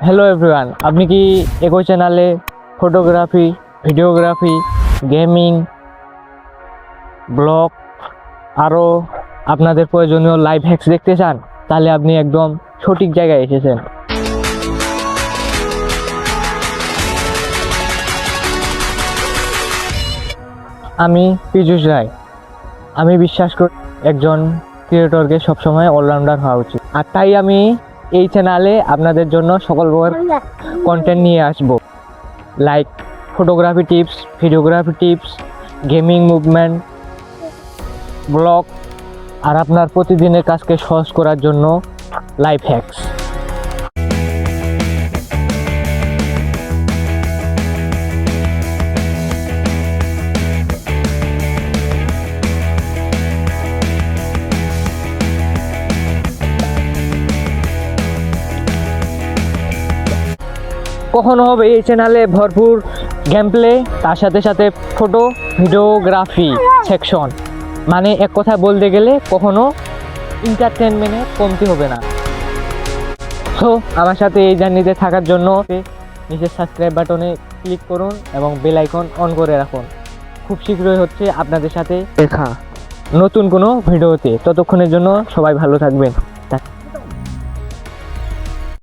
Hello everyone, আপনি কি একই চ্যানেলে ফটোগ্রাফি, ভিডিওগ্রাফি, গেমিং, ব্লগ আরও আপনাদের প্রয়োজনীয় লাইভ হ্যাক্স দেখতে চান? তাহলে আপনি একদম সঠিক জায়গায় এসেছেন। আমি পীযূষ রায়। আমি বিশ্বাস করি একজন ক্রিয়েটরকে সবসময় অলরাউন্ডার হওয়া উচিত, আর তাই আমি এই চ্যানেলে আপনাদের জন্য সকল প্রকার কন্টেন্ট নিয়ে আসব, like photography tips, videography tips, gaming movement, blog, আর আপনার প্রতিদিনের কাজকে সহজ করার জন্য লাইফ হ্যাক্স। কখনো হবে এই চ্যানেলে ভরপুর গেম প্লে, তার সাথে সাথে ফটো ভিডিওগ্রাফি সেকশন, মানে এক কথায় বলতে গেলে কখনো এন্টারটেনমেন্টে কমতি হবে না। তো আমার সাথে এই জার্নিতে থাকার জন্য নিচের সাবস্ক্রাইব বাটনে ক্লিক করুন এবং বেল আইকন অন করে রাখুন। খুব শীঘ্রই হচ্ছে আপনাদের সাথে দেখা নতুন কোনো ভিডিওতে। ততক্ষণের জন্য সবাই ভালো থাকবেন।